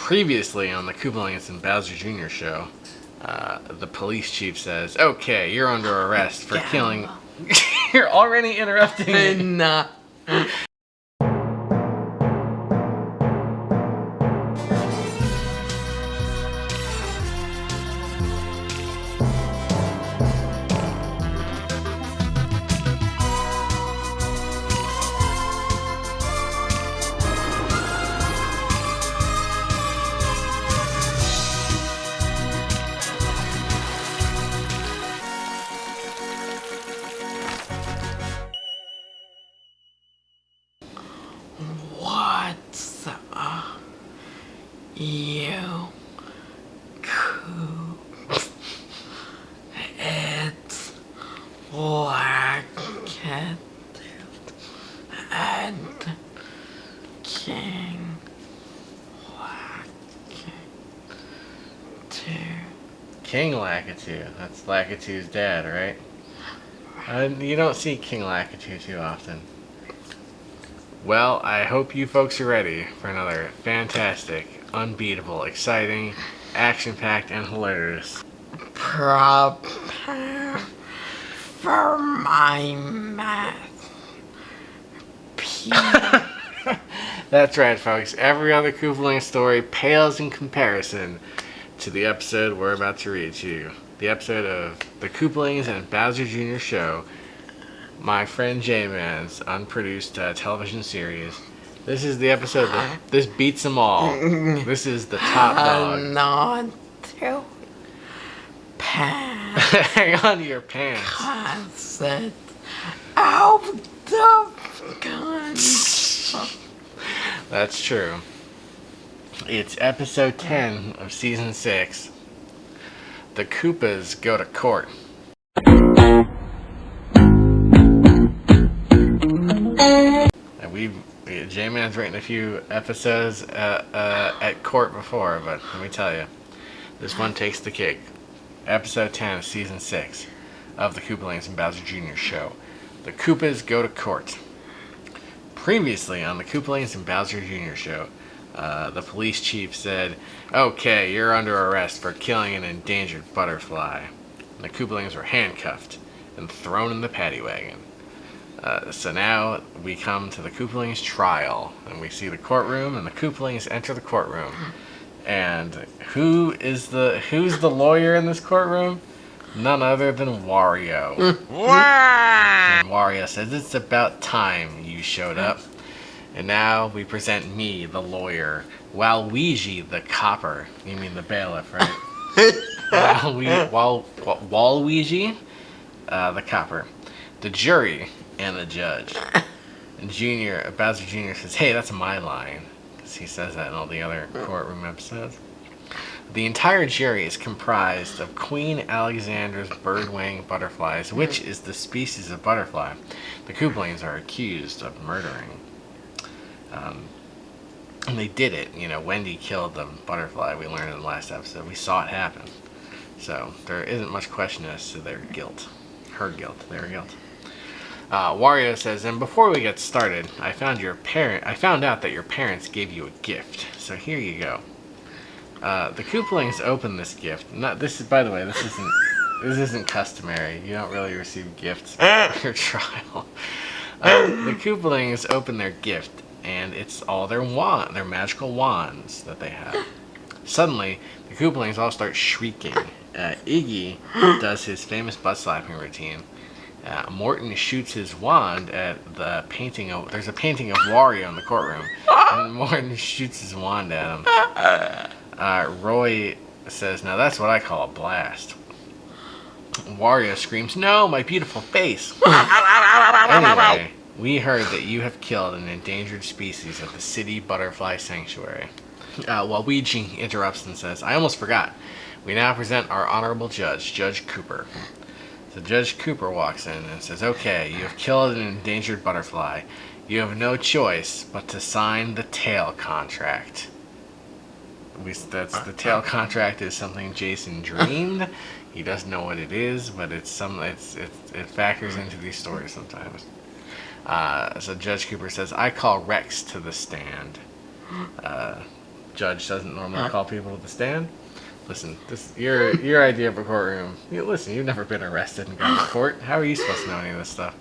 Previously on the Koopalings and Bowser Jr. show, the police chief says, "Okay, you're under arrest for killing." You're already interrupting me. Nah. What's you cool? It's like and King Lakitu. King Lakitu. That's Lakitu's dad, right? You don't see King Lakitu too often. Well, I hope you folks are ready for another fantastic, unbeatable, exciting, action-packed, and hilarious. Prepare for my math. That's right, folks. Every other Koopaling story pales in comparison to the episode we're about to read to you. The episode of the Koopalings and Bowser Jr. show, my friend J-Man's unproduced television series. This is the episode that this beats them all. This is the top dog. Not to pants. Hang on to your pants. Concept out the gun. That's true. It's episode 10 of season 6. The Koopas go to court. And J-Man's written a few episodes at court before, but let me tell you, this one takes the cake. Episode 10 of season 6 of the Koopalings and Bowser Jr. show. The Koopas go to court. Previously on the Koopalings and Bowser Jr. show, the police chief said, "Okay, you're under arrest for killing an endangered butterfly." And the Koopalings were handcuffed and thrown in the paddy wagon. So now we come to the Koopalings trial, and we see the courtroom, and the Koopalings enter the courtroom. And who's the lawyer in this courtroom? None other than Wario. And Wario says, "It's about time you showed up." And now we present me, the lawyer, Waluigi, the copper. You mean the bailiff, right? Waluigi, the copper, the jury, and the judge. And Bowser Jr. says, "Hey, that's my line," because he says that in all the other courtroom episodes. The entire jury is comprised of Queen Alexandra's bird-wing butterflies, which is the species of butterfly the Koopalings are accused of murdering. And they did it. You know, Wendy killed the butterfly. We learned in the last episode. We saw it happen. So there isn't much question as to their guilt. Their guilt. Wario says, "And before we get started, I found out that your parents gave you a gift. So here you go." The Koopalings open this gift. By the way, this isn't customary. You don't really receive gifts at your trial. The Koopalings open their gift, and it's all their magical wands that they have. Suddenly, the Koopalings all start shrieking. Iggy does his famous butt slapping routine. Morton shoots his wand at the painting of... There's a painting of Wario in the courtroom. And Morton shoots his wand at him. Roy says, "Now that's what I call a blast." Wario screams, "No, my beautiful face." Anyway, we heard that you have killed an endangered species at the City Butterfly Sanctuary. Waluigi interrupts and says, "I almost forgot. We now present our honorable judge, Judge Cooper." So Judge Cooper walks in and says, "Okay, you have killed an endangered butterfly. You have no choice but to sign the tail contract." The tail contract is something Jason dreamed. He doesn't know what it is, but it factors into these stories sometimes. So Judge Cooper says, "I call Rex to the stand." judge doesn't normally call people to the stand. Listen, this your idea of a courtroom. Listen, you've never been arrested and gone to court. How are you supposed to know any of this stuff?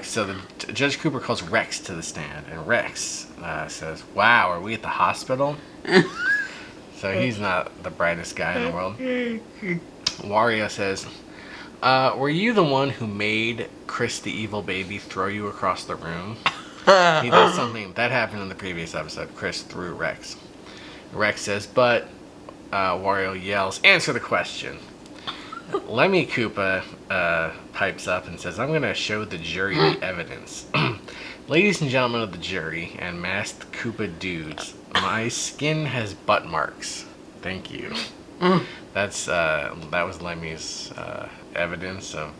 So Judge Cooper calls Rex to the stand, and Rex says, "Wow, are we at the hospital?" So he's not the brightest guy in the world. Wario says, "Were you the one who made Chris the evil baby throw you across the room?" He does something that happened in the previous episode. Chris threw Rex. Rex says, "But," Wario yells, "Answer the question." Lemmy Koopa pipes up and says, "I'm going to show the jury the evidence. Ladies and gentlemen of the jury and masked Koopa dudes, my skin has butt marks. Thank you." That was Lemmy's evidence of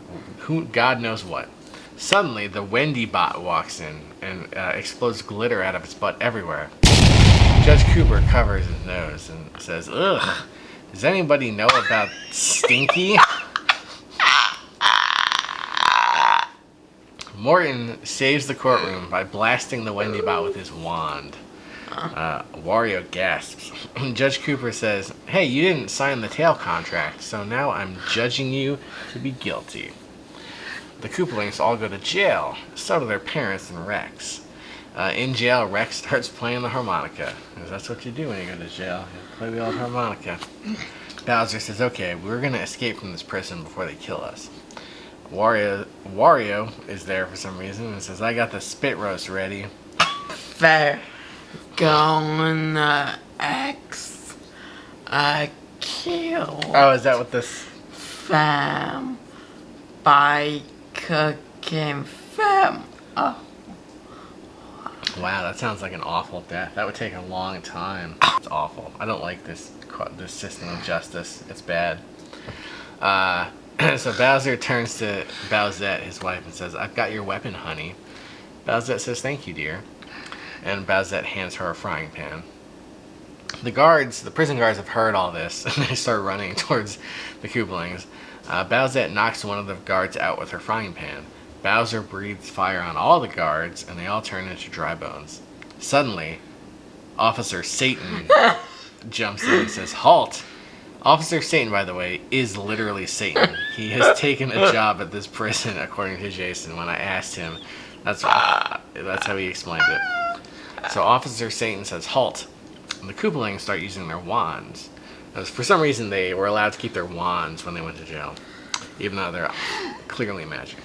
God knows what. Suddenly, the Wendy bot walks in and explodes glitter out of its butt everywhere. Judge Cooper covers his nose and says, "Ugh, does anybody know about Stinky?" Morton saves the courtroom by blasting the Wendy bot with his wand. Wario gasps. Judge Cooper says, "Hey, you didn't sign the tail contract, so now I'm judging you to be guilty." The Koopalings all go to jail. So do their parents and Rex. In jail, Rex starts playing the harmonica, because that's what you do when you go to jail. You play the old harmonica. Bowser says, "Okay, we're going to escape from this prison before they kill us." Wario is there for some reason and says, "I got the spit roast ready." They're gonna X kill Oh, is that what this... them by cooking them up. Wow, that sounds like an awful death. That would take a long time. It's awful. I don't like this system of justice. It's bad. So Bowser turns to Bowsette, his wife, and says, "I've got your weapon, honey." Bowsette says, "Thank you, dear." And Bowsette hands her a frying pan. The prison guards have heard all this, and they start running towards the Koopalings. Bowsette knocks one of the guards out with her frying pan. Bowser breathes fire on all the guards, and they all turn into dry bones. Suddenly, Officer Satan jumps in and says, "Halt!" Officer Satan, by the way, is literally Satan. He has taken a job at this prison, according to Jason. When I asked him, that's how he explained it. So Officer Satan says, "Halt!" And the Koopalings start using their wands. For some reason, they were allowed to keep their wands when they went to jail, even though they're clearly magic.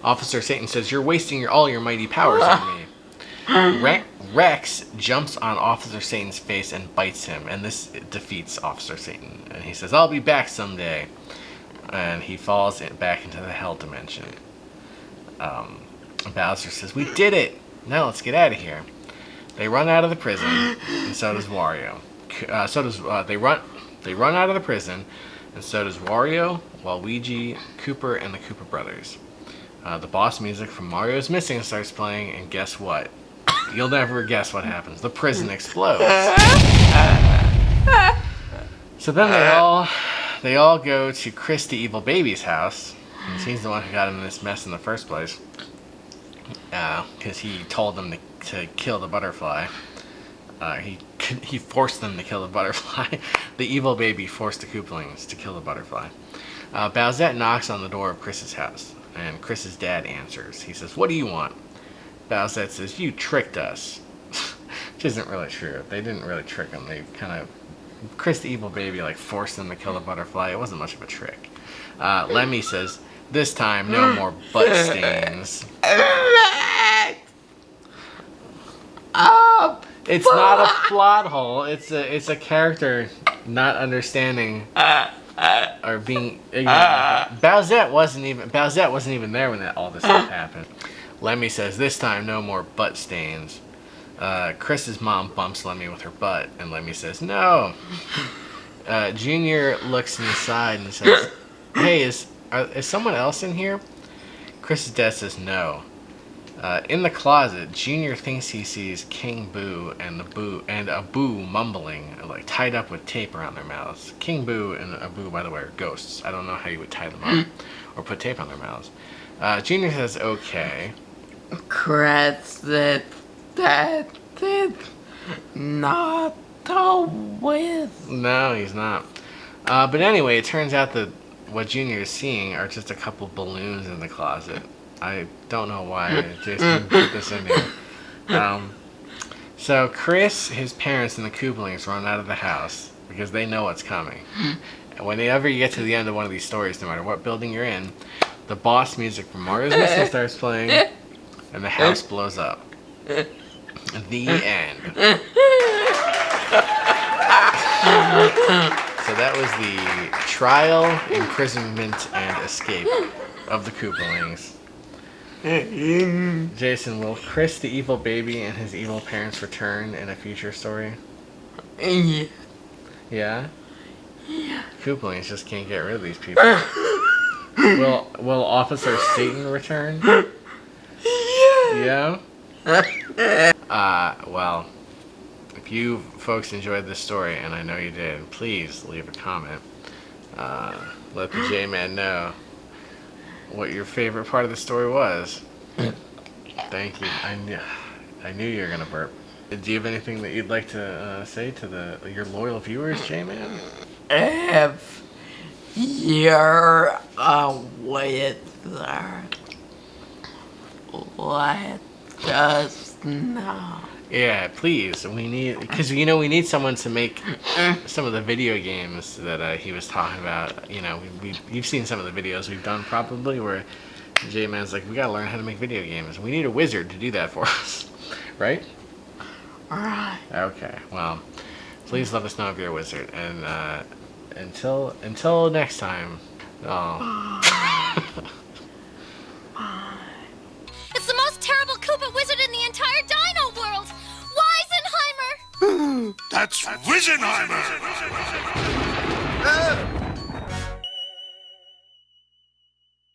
Officer Satan says, "You're wasting all your mighty powers on me." Rex jumps on Officer Satan's face and bites him, and this defeats Officer Satan. And he says, "I'll be back someday." And he falls back into the hell dimension. Bowser says, "We did it! Now let's get out of here." They run out of the prison, and so does Wario. They run out of the prison, and so does Wario, Waluigi, Cooper, and the Koopa Brothers. The boss music from Mario's Missing starts playing, and guess what? You'll never guess what happens. The prison explodes. So then they all go to Chris the Evil Baby's house, and he's the one who got him in this mess in the first place, because he told them to kill the butterfly. He forced them to kill the butterfly. The evil baby forced the Koopalings to kill the butterfly. Bowsette knocks on the door of Chris's house, and Chris's dad answers. He says, "What do you want?" Bowsette says, "You tricked us." Which isn't really true. They didn't really trick him. They Chris the evil baby forced them to kill the butterfly. It wasn't much of a trick. Lemmy says, "This time, no more butt stains." It's not a plot hole. It's a character not understanding or being ignorant. Bowsette wasn't even there when all this stuff happened. Lemmy says, "This time, no more butt stains." Chris's mom bumps Lemmy with her butt, and Lemmy says, "No." Junior looks inside and says, "Hey, is someone else in here?" Chris's dad says, "No." In the closet, Junior thinks he sees King Boo and Boo mumbling, tied up with tape around their mouths. King Boo and Boo, by the way, are ghosts. I don't know how you would tie them up or put tape on their mouths. Junior says, "Okay." Chris, that it not a wizard. No, he's not. But anyway, it turns out that what Junior is seeing are just a couple balloons in the closet. I don't know why Jason put this in here. So Chris, his parents, and the Koopalings run out of the house because they know what's coming. And whenever you get to the end of one of these stories, no matter what building you're in, the boss music from Mario's Missile starts playing, and the house blows up. The end. So that was the trial, imprisonment, and escape of the Koopalings. Jason, will Chris the evil baby and his evil parents return in a future story? Yeah. Yeah? Yeah. Koopalings just can't get rid of these people. Will Officer Satan return? Yeah? Well, if you folks enjoyed this story, and I know you did, please leave a comment. Let the J-Man know what your favorite part of the story was. Thank you. I knew you were gonna burp. Do you have anything that you'd like to say to your loyal viewers, J-Man? If you're a wizard, let us know. Yeah, please. We need, because we need someone to make some of the video games that he was talking about. You've seen some of the videos we've done probably where J-Man's like, we gotta learn how to make video games. We need a wizard to do that for us, right? Alright. Okay. Well, please let us know if you're a wizard, and until next time. Oh. It's the most terrible Koopa wizard in the entire Dino world! Weisenheimer! That's Wizenheimer!